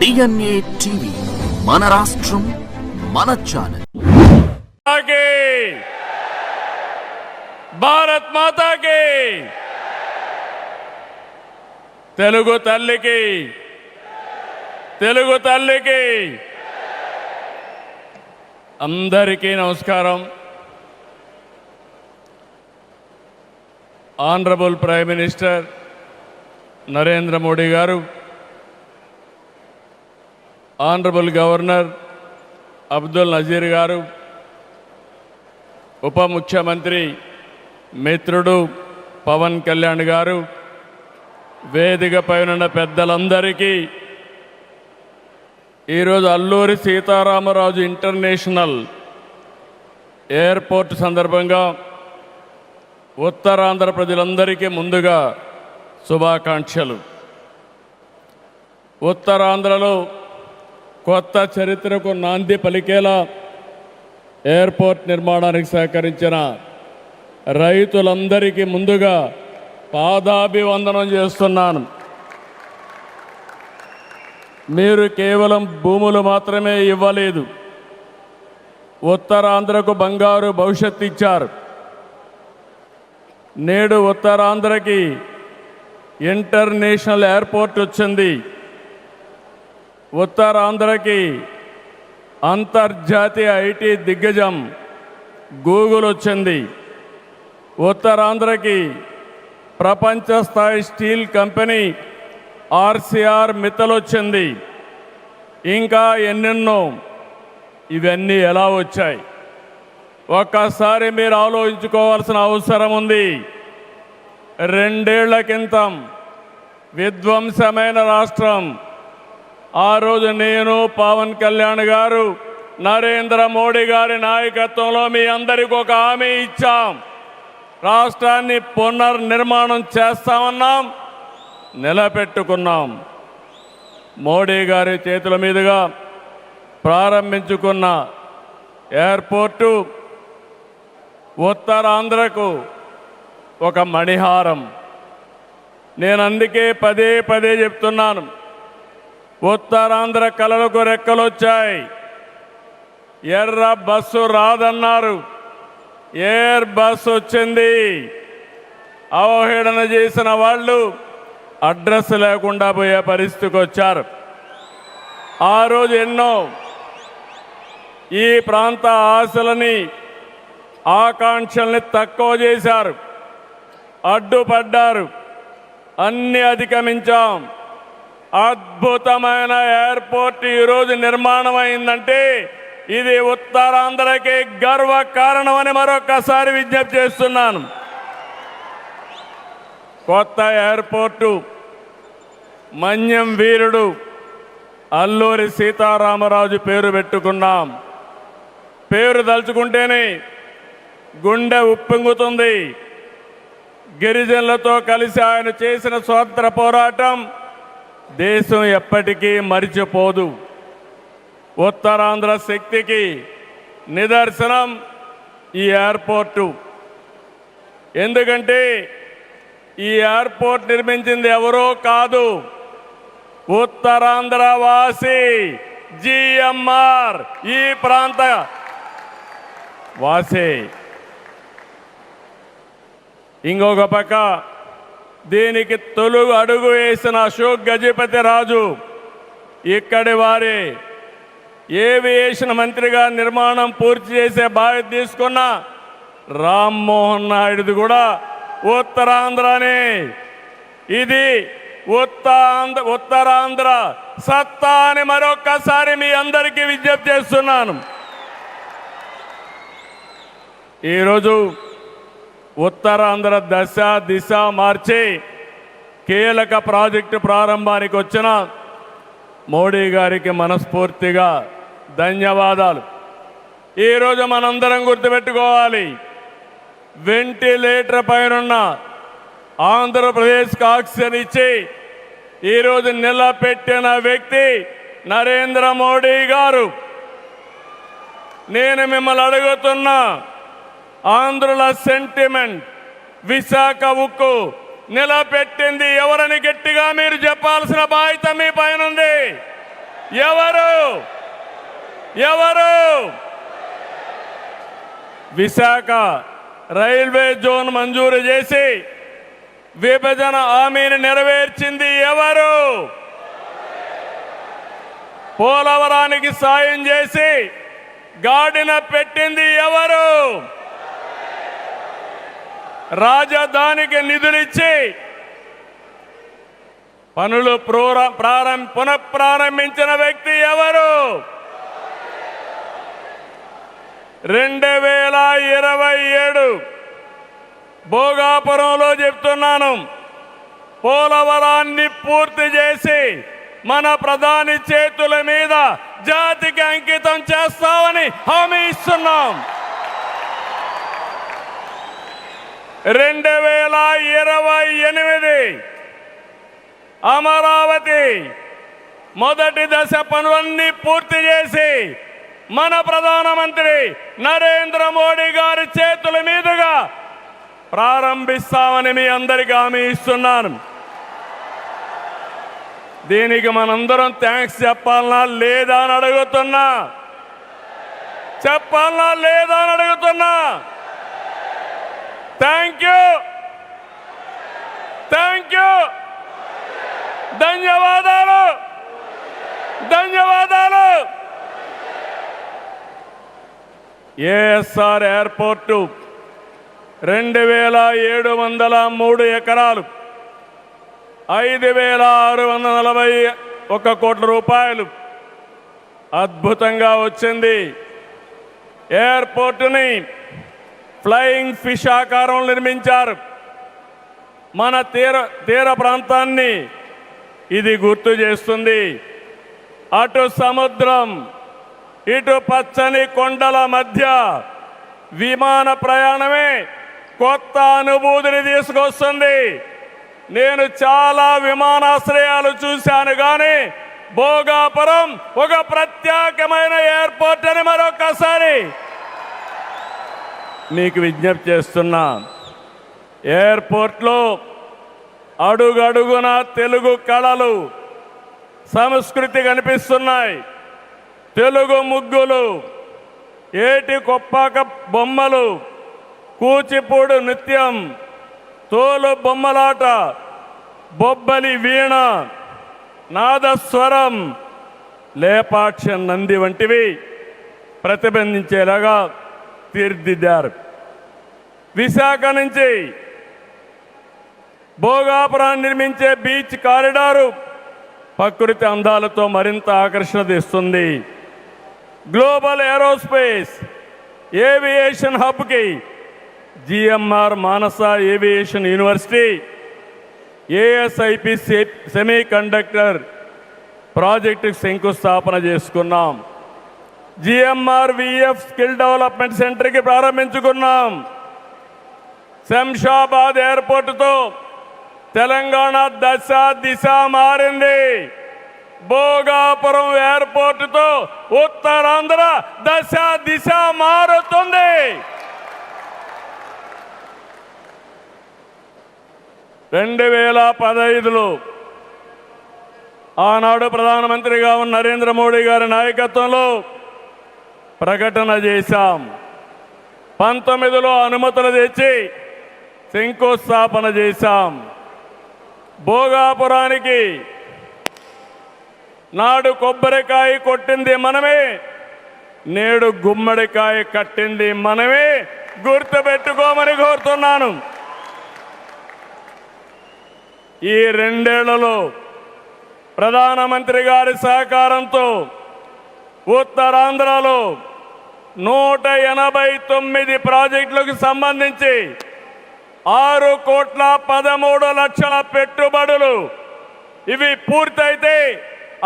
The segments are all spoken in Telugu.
DNA టీవీ మన రాష్ట్రం మన ఛానల్. భారత్ మాతాకి, తెలుగు తల్లికి, తెలుగు తల్లికి అందరికీ నమస్కారం. Honourable prime minister Narendra Modi గారు, ఆనరబుల్ గవర్నర్ అబ్దుల్ నజీర్ గారు, ఉప ముఖ్యమంత్రి మిత్రుడు పవన్ కళ్యాణ్ గారు, వేదికపై ఉన్న పెద్దలందరికీ ఈరోజు అల్లూరి సీతారామరాజు ఇంటర్నేషనల్ ఎయిర్పోర్ట్ సందర్భంగా ఉత్తరాంధ్ర ప్రజలందరికీ ముందుగా శుభాకాంక్షలు. ఉత్తరాంధ్రలో కొత్త చరిత్రకు నాంది పలికేలా ఎయిర్పోర్ట్ నిర్మాణానికి సహకరించిన రైతులందరికీ ముందుగా పాదాభివందనం చేస్తున్నాను. మీరు కేవలం భూములు మాత్రమే ఇవ్వలేదు, ఉత్తరాంధ్రకు బంగారు భవిష్యత్తు ఇచ్చారు. నేడు ఉత్తరాంధ్రకి ఇంటర్నేషనల్ ఎయిర్పోర్ట్ వచ్చింది. ఉత్తరాంధ్రకి అంతర్జాతీయ ఐటీ దిగ్గజం గూగుల్ వచ్చింది. ఉత్తరాంధ్రకి ప్రపంచ స్థాయి స్టీల్ కంపెనీ ఆర్సీఆర్ మిత్తల్ వచ్చింది. ఇంకా ఎన్నెన్నో. ఇవన్నీ ఎలా వచ్చాయి? ఒక్కసారి మీరు ఆలోచించుకోవాల్సిన అవసరం ఉంది. 2 ఏళ్ల క్రితం విధ్వంసమైన రాష్ట్రం. ఆ రోజు నేను, పవన్ కళ్యాణ్ గారు, నరేంద్ర మోడీ గారి నాయకత్వంలో మీ అందరికీ ఒక హామీ ఇచ్చాం. రాష్ట్రాన్ని పునర్నిర్మాణం చేస్తామన్నాం, నిలబెట్టుకున్నాం. మోడీ గారి చేతుల మీదుగా ప్రారంభించుకున్న ఎయిర్పోర్టు ఉత్తరాంధ్రకు ఒక మణిహారం. నేను అందుకే పదే పదే చెప్తున్నాను, ఉత్తరాంధ్ర కళలకు రెక్కలొచ్చాయి. ఎర్ర బస్సు రాదన్నారు, ఎయిర్ బస్సు వచ్చింది. అవహేళన చేసిన వాళ్ళు అడ్రస్ లేకుండా పోయే పరిస్థితికి వచ్చారు. ఆ రోజు ఎన్నో ఈ ప్రాంత ఆశలని, ఆకాంక్షల్ని తక్కువ చేశారు, అడ్డుపడ్డారు. అన్ని అధిగమించాం. అద్భుతమైన ఎయిర్పోర్ట్ ఈరోజు నిర్మాణం అయిందంటే ఇది ఉత్తరాంధ్రకి గర్వ కారణమని మరొకసారి విజ్ఞప్తి చేస్తున్నాను. కొత్త ఎయిర్పోర్టు మన్యం వీరుడు అల్లూరి సీతారామరాజు పేరు పెట్టుకున్నాం. పేరు తలుచుకుంటేనే గుండె ఉప్పొంగుతుంది. గిరిజనులతో కలిసి ఆయన చేసిన స్వాతంత్ర పోరాటం దేశం ఎప్పటికీ మరిచిపోదు. ఉత్తరాంధ్ర శక్తికి నిదర్శనం ఈ ఎయిర్పోర్టు. ఎందుకంటే ఈ ఎయిర్పోర్ట్ నిర్మించింది ఎవరో కాదు, ఉత్తరాంధ్ర వాసి జిఎంఆర్, ఈ ప్రాంత వాసి. ఇంకొక పక్క దీనికి తొలుగు అడుగు వేసిన అశోక్ గజపతి రాజు ఇక్కడి వారి ఏవియేషన్ మంత్రిగా నిర్మాణం పూర్తి చేసే బాధ్యత తీసుకున్న రామ్మోహన్ నాయుడుది కూడా ఉత్తరాంధ్రనే. ఇది ఉత్తరాంధ్ర సత్తా అని మరొక్కసారి మీ అందరికీ విజ్ఞప్తి చేస్తున్నాను. ఈరోజు ఉత్తరాంధ్ర దశ దిశ మార్చి కీలక ప్రాజెక్టు ప్రారంభానికి వచ్చిన మోడీ గారికి మనస్ఫూర్తిగా ధన్యవాదాలు. ఈరోజు మనందరం గుర్తుపెట్టుకోవాలి, వెంటిలేటర్ పైనున్న ఆంధ్రప్రదేశ్కి ఆక్సిజన్ ఇచ్చి ఈరోజు నిలబెట్టిన వ్యక్తి నరేంద్ర మోడీ గారు. నేను మిమ్మల్ని అడుగుతున్నా, ఆంధ్రుల సెంటిమెంట్ విశాఖ ఉక్కు నిలబెట్టింది ఎవరని గట్టిగా మీరు చెప్పాల్సిన బాధ్యత మీ పైన ఉంది. ఎవరు ఎవరు విశాఖ రైల్వే జోన్ మంజూరు చేసి విభజన హామీని నెరవేర్చింది ఎవరు? పోలవరానికి సాయం చేసి గాడిన పెట్టింది ఎవరు? రాజధానికి నిధులిచ్చి పనులు పునఃప్రారంభించిన వ్యక్తి ఎవరు? 2027 భోగాపురంలో చెప్తున్నాను, పోలవరాన్ని పూర్తి చేసి మన ప్రధాని చేతుల మీద జాతికి అంకితం చేస్తామని హామీ ఇస్తున్నాం. 2028 అమరావతి మొదటి దశ పనులన్నీ పూర్తి చేసి మన ప్రధానమంత్రి నరేంద్ర మోడీ గారి చేతుల మీదుగా ప్రారంభిస్తామని మీ అందరికీ హామీ ఇస్తున్నాను. దీనికి మనందరం థ్యాంక్స్ చెప్పాలనా లేదా అని అడుగుతున్నా. చెప్పాలనా లేదా అని అడుగుతున్నా. థ్యాంక్ యూ, థ్యాంక్ యూ, ధన్యవాదాలు, ధన్యవాదాలు. ఏఎస్ఆర్ ఎయిర్పోర్టు 2703 ఎకరాలు, 5641 కోట్ల రూపాయలు అద్భుతంగా వచ్చింది. ఎయిర్పోర్టుని ఫ్లయింగ్ ఫిష్ ఆకారం నిర్మించారు. మన తీర ప్రాంతాన్ని ఇది గుర్తు చేస్తుంది. అటు సముద్రం, ఇటు పచ్చని కొండల మధ్య విమాన ప్రయాణమే కొత్త అనుభూతిని తీసుకొస్తుంది. నేను చాలా విమానాశ్రయాలు చూశాను, కానీ భోగాపురం ఒక ప్రత్యేకమైన ఎయిర్పోర్ట్ అని మరొకసారి మీకు విజ్ఞప్తి చేస్తున్నా. ఎయిర్పోర్ట్లో అడుగడుగున తెలుగు కళలు, సంస్కృతి కనిపిస్తున్నాయి. తెలుగు ముగ్గులు, ఏటి కొప్పాక బొమ్మలు, కూచిపూడి నృత్యం, తోలు బొమ్మలాట, బొబ్బలి వీణ, నాదస్వరం, లేపాక్ష నంది వంటివి ప్రతిబింబించేలాగా తీర్చిదిద్దారు. విశాఖ నుంచి భోగాపురాన్ని నిర్మించే బీచ్ కారిడారు ప్రకృతి అందాలతో మరింత ఆకర్షణ తెస్తుంది. గ్లోబల్ ఏరోస్పేస్ ఏవియేషన్ హబ్కి GMR Manasa aviation university, ASIP semiconductor ప్రాజెక్టుకు శంకుస్థాపన చేసుకున్నాం. జిఎంఆర్ విఎఫ్ స్కిల్ డెవలప్మెంట్ సెంటర్కి ప్రారంభించుకున్నాం. శంషాబాద్ ఎయిర్పోర్టుతో తెలంగాణ దశ దిశ మారింది. భోగాపురం ఎయిర్పోర్టుతో ఉత్తరాంధ్ర దశ దిశ మారుతుంది. 2015లో ఆనాడు ప్రధానమంత్రిగా ఉన్న నరేంద్ర మోడీ గారి నాయకత్వంలో ప్రకటన చేశాం. 19లో అనుమతులు తెచ్చి శంకుస్థాపన చేశాం. భోగాపురానికి నాడు కొబ్బరికాయ కొట్టింది మనమే, నేడు గుమ్మడికాయ కట్టింది మనమే. గుర్తుపెట్టుకోమని కోరుతున్నాను. ఈ 2 ఏళ్లలో ప్రధానమంత్రి గారి సహకారంతో ఉత్తరాంధ్రలో 189 ప్రాజెక్టులకు సంబంధించి 6,13,00,000 పెట్టుబడులు. ఇవి పూర్తయితే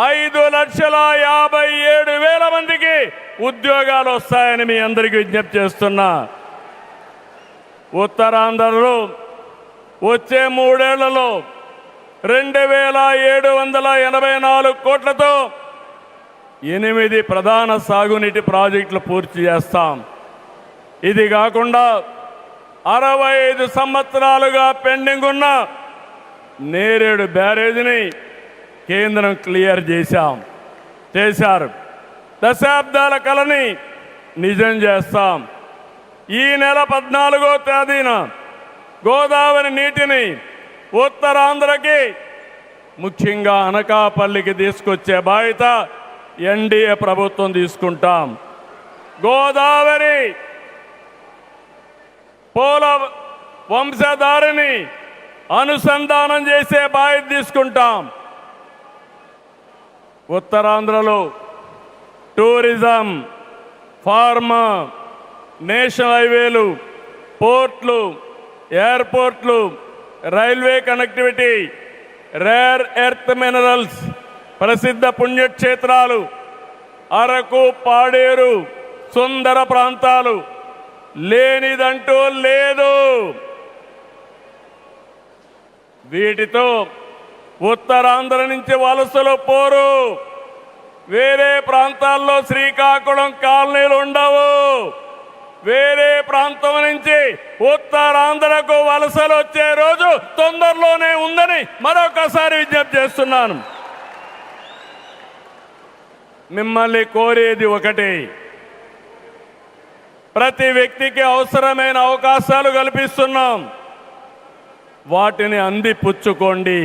5,57,000 మందికి ఉద్యోగాలు వస్తాయని మీ అందరికీ విజ్ఞప్తి చేస్తున్నా. ఉత్తరాంధ్రలో వచ్చే 3 ఏళ్లలో 2,784 కోట్లతో 8 ప్రధాన సాగునీటి ప్రాజెక్టులు పూర్తి చేస్తాం. ఇది కాకుండా 65 సంవత్సరాలుగా పెండింగ్ ఉన్న నేరేడు బ్యారేజీని కేంద్రం క్లియర్ చేశాం. చేశారు. దశాబ్దాల కలని నిజం చేస్తాం. ఈ నెల 14వ తేదీన గోదావరి నీటిని ఉత్తరాంధ్రకి ముఖ్యంగా అనకాపల్లికి తీసుకొచ్చే బాధ్యత ఎన్డీఏ ప్రభుత్వం తీసుకుంటాం. గోదావరి పోల వంశధారిని అనుసంధానం చేసే బాధ్యత తీసుకుంటాం. ఉత్తరాంధ్రలో టూరిజం, ఫార్మా, నేషనల్ హైవేలు, పోర్ట్లు, ఎయిర్పోర్ట్లు, railway connectivity, rare earth minerals, ప్రసిద్ధ పుణ్యక్షేత్రాలు, అరకు, పాడేరు, సుందర ప్రాంతాలు లేనిదంటూ లేదు. వీటితో ఉత్తరాంధ్ర నుంచి వలసలు పోరు. వేరే ప్రాంతాల్లో శ్రీకాకుళం కాలనీలు ఉండవు. వేరే ప్రాంతం నుంచి ఉత్తరాంధ్రకు వలసలు వచ్చే రోజు తొందరలోనే ఉందని మరొకసారి విజ్ఞప్తి చేస్తున్నాను. మిమ్మల్ని కోరేది ఒకటి, ప్రతి వ్యక్తికి అవసరమైన అవకాశాలు కల్పిస్తున్నాం. వాటిని అందిపుచ్చుకోండి.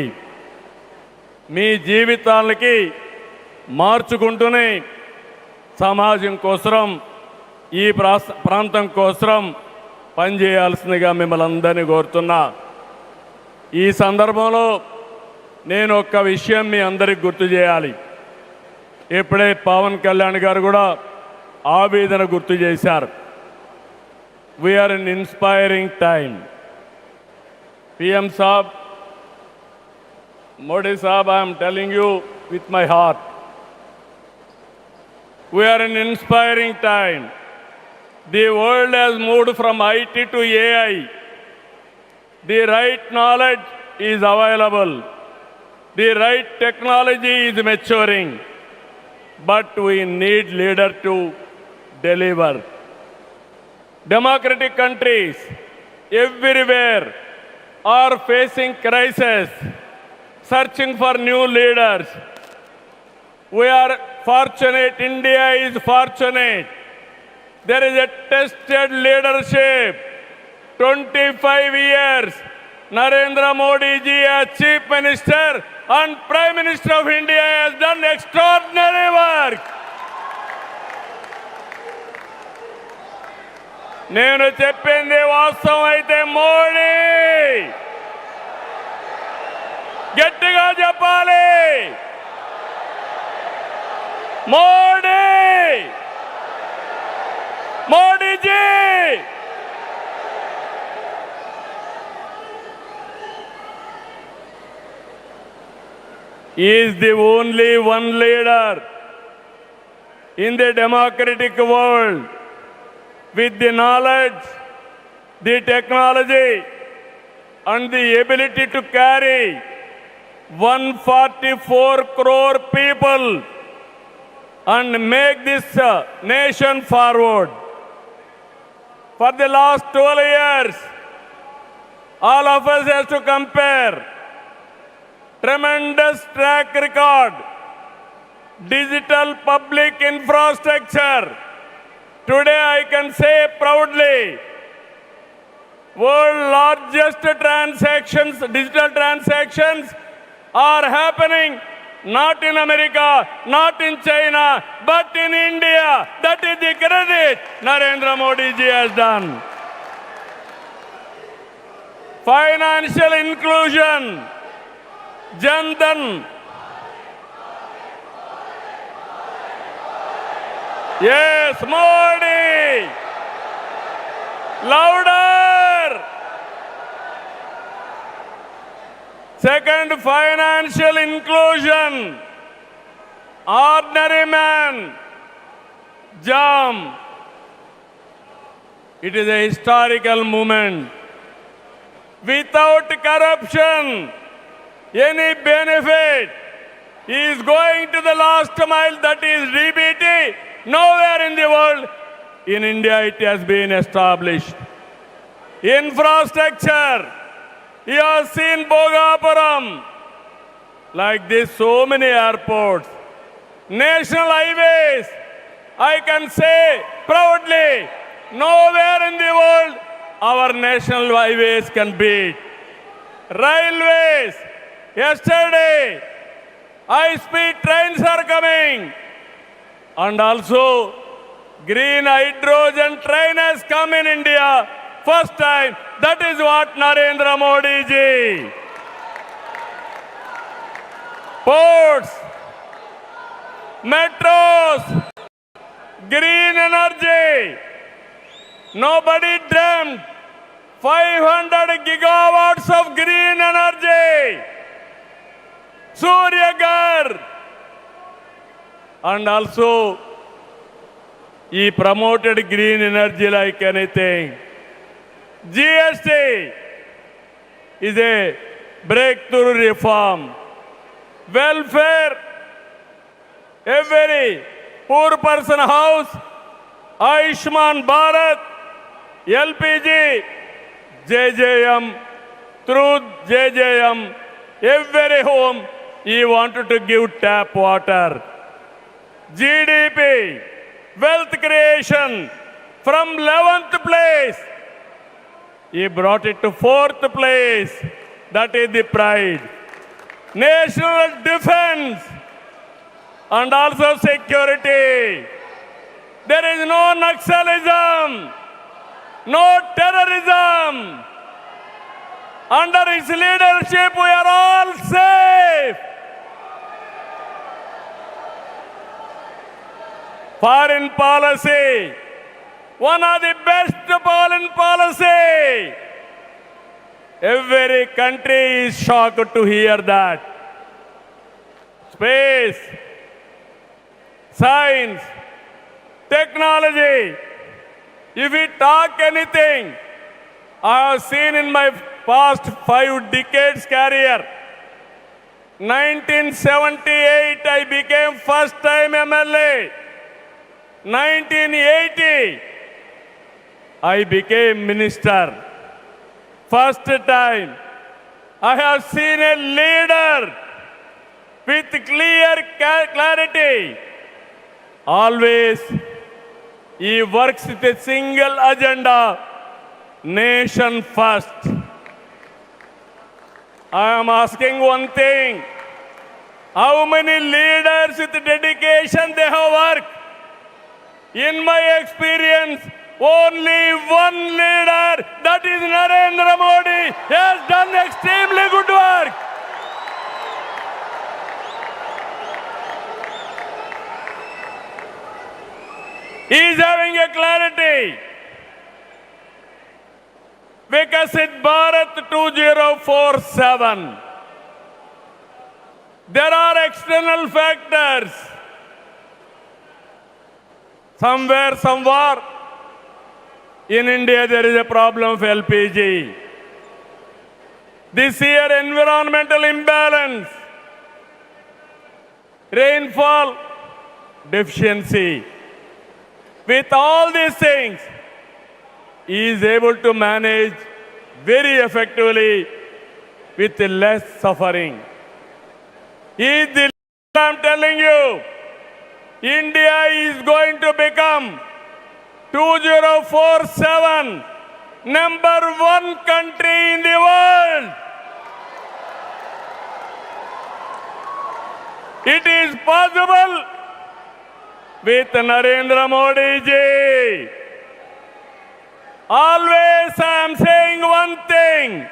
మీ జీవితాలకి మార్చుకుంటూనే సమాజం కోసం, ఈ ప్రాంతం కోసం పనిచేయాల్సిందిగా మిమ్మల్ని అందరినీ కోరుతున్నా. ఈ సందర్భంలో నేను ఒక్క విషయం మీ అందరికి గుర్తు చేయాలి. ఇప్పుడే పవన్ కళ్యాణ్ గారు కూడా ఆవేదన గుర్తు చేశారు. We are in inspiring time. PM Saab, Modi Saab, I am telling you with my heart. We are in inspiring time. The world has moved from IT to AI. The right knowledge is available. The right technology is maturing. But we need leader to deliver. Democratic countries everywhere are facing crisis, searching for new leaders. We are fortunate, India is fortunate. There is a tested leadership. 25 years, Narendra Modi ji as Chief Minister and Prime Minister of India has done extraordinary work. నేను చెప్పింది వాస్తవం అయితే మోడీ గట్టిగా చెప్పాలి. Modi, Modiji. He is the only one leader in the democratic world with the knowledge, the technology and the ability to carry 144 crore people and make this nation forward. For the last 12 years, all of us have to compare. Tremendous track record, digital public infrastructure. Today I can say proudly, world largest transactions, digital transactions are happening not in America, not in China, but in India. That is the credit Narendra Modi ji has done. Financial inclusion, Jan Dhan. Yes, Modi. Louder. Second, financial inclusion. Ordinary man, JAM. It is a historical moment. Without corruption, any benefit is going to the last mile, that is DBT. Nowhere in the world, in India it has been established. Infrastructure, you have seen Bhogapuram, like this so many airports. national highways, I can say proudly, nowhere in the world our national highways can beat. Railways, yesterday, high-speed trains are coming. And also, green hydrogen train has come in India. First time, that is what Narendra Modi ji. Ports, metros, green energy. Nobody dreamt 500 gigawatts of green energy. Surya Ghar. And also, he promoted green energy like anything. GST is a breakthrough reform. Welfare, every poor person house, Ayushman Bharat, LPG, JJM, through JJM, every home he wanted to give tap water. GDP, wealth creation, from 11th place, he brought it to 4th place. That is the pride. National defense and also security. There is no Naxalism, no terrorism. Under his leadership, we are all safe. Foreign policy, one of the best foreign policy. Every country is shocked to hear that. Space, science, technology. If we talk anything, I have seen in my past 5 decades career. 1978, I became first time MLA. 1980, I became minister. First time, I have seen a leader with clear clarity. Always, he works with a single agenda, nation first. I am asking one thing, how many leaders with dedication they have worked? In my experience, only one leader, that is Narendra Modi, has done extremely good work. He is having a clarity. Vikasit Bharat 2047. There are external factors. Somewhere, in India, there is a problem of LPG. This year, environmental imbalance, rainfall deficiency. With all these things, he is able to manage very effectively with less suffering. He is the leader, I am telling you. India is going to become 2047 #1 country in the world. It is possible with Narendra Modi ji. Always I am saying one thing.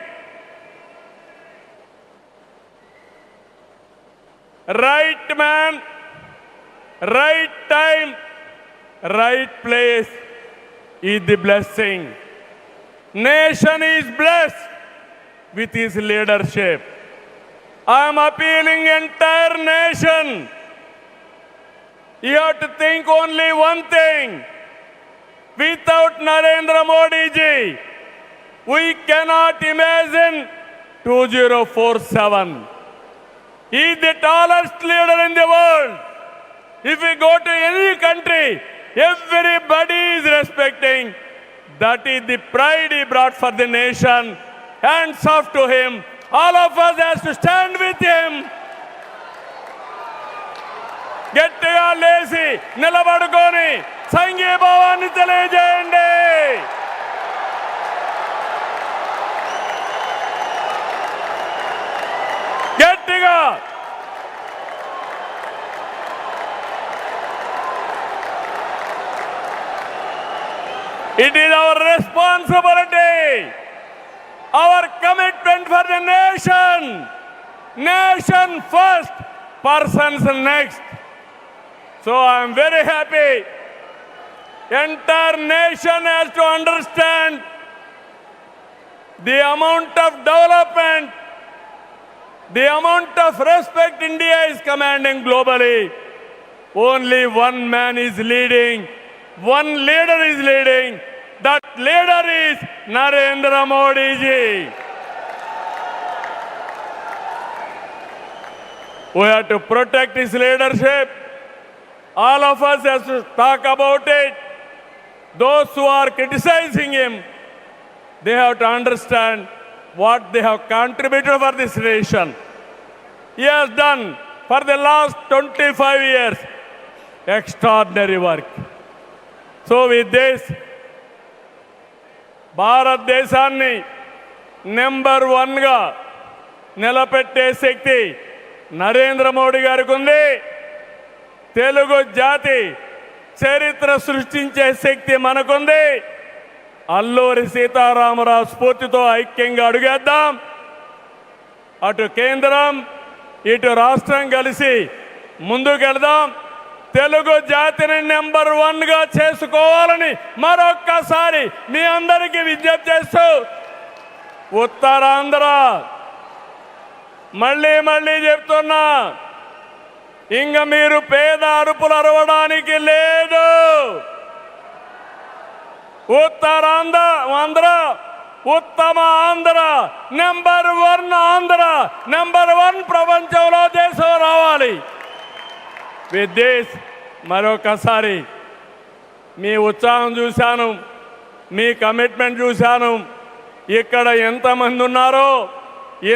Right man, right time, right place is the blessing. Nation is blessed with his leadership. I am appealing entire nation. You have to think only one thing. Without Narendra Modi ji, we cannot imagine 2047. He is the tallest leader in the world. If we go to any country, everybody is respecting. That is the pride he brought for the nation. Hands off to him. All of us has to stand with him. గట్టిగా లేచి నిలబడుకొని సంఘీభావాన్ని తెలియజేయండి. గట్టిగా it is our responsibility, our commitment for the nation. Nation first, persons next. So I am very happy. Entire nation has to understand the amount of development, the amount of respect India is commanding globally. Only one man is leading, one leader is leading. That leader is Narendra Modi ji. We have to protect his leadership. All of us have to talk about it. Those who are criticizing him, they have to understand what they have contributed for this nation. He has done for the last 25 years extraordinary work. So with this, భారతదేశాన్ని నెంబర్ 1గా నిలబెట్టే శక్తి నరేంద్ర మోడీ గారికి ఉంది. తెలుగు జాతి చరిత్ర సృష్టించే శక్తి మనకుంది. అల్లూరి సీతారామరాజు స్ఫూర్తితో ఐక్యంగా అడుగేద్దాం. అటు కేంద్రం ఇటు రాష్ట్రం కలిసి ముందుకెళ్దాం. తెలుగు జాతిని నెంబర్ 1గా చేసుకోవాలని మరొక్కసారి మీ అందరికీ విజ్ఞప్తి చేస్తూ, ఉత్తరాంధ్ర మళ్ళీ చెప్తున్నా, ఇంక మీరు పేద అరుపులు అరవడానికి లేదు. ఉత్తరాంధ్ర ఉత్తమ ఆంధ్ర, నెంబర్ 1 ఆంధ్ర, నెంబర్ 1 ప్రపంచంలో దేశం రావాలి. విత్ దిస్ మరొకసారి మీ ఉత్సాహం చూశాను, మీ కమిట్మెంట్ చూశాను. ఇక్కడ ఎంతమంది ఉన్నారో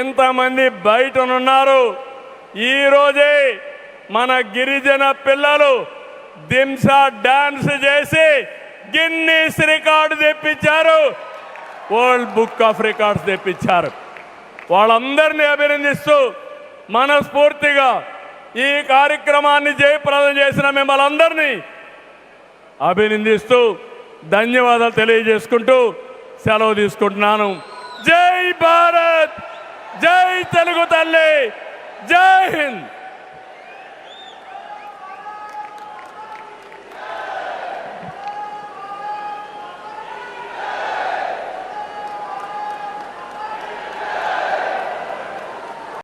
ఎంతమంది బయటనున్నారు. ఈరోజే మన గిరిజన పిల్లలు దింసా డాన్స్ చేసి గిన్నీస్ రికార్డు తెప్పించారు, వరల్డ్ బుక్ ఆఫ్ రికార్డ్స్ తెప్పించారు. వాళ్ళందరినీ అభినందిస్తూ మనస్ఫూర్తిగా ఈ కార్యక్రమాన్ని జయప్రదం చేసిన మిమ్మల్ని అందరినీ అభినందిస్తూ ధన్యవాదాలు తెలియజేసుకుంటూ సెలవు తీసుకుంటున్నాను. జై భారత్, జై తెలుగు తల్లి, జై హింద్.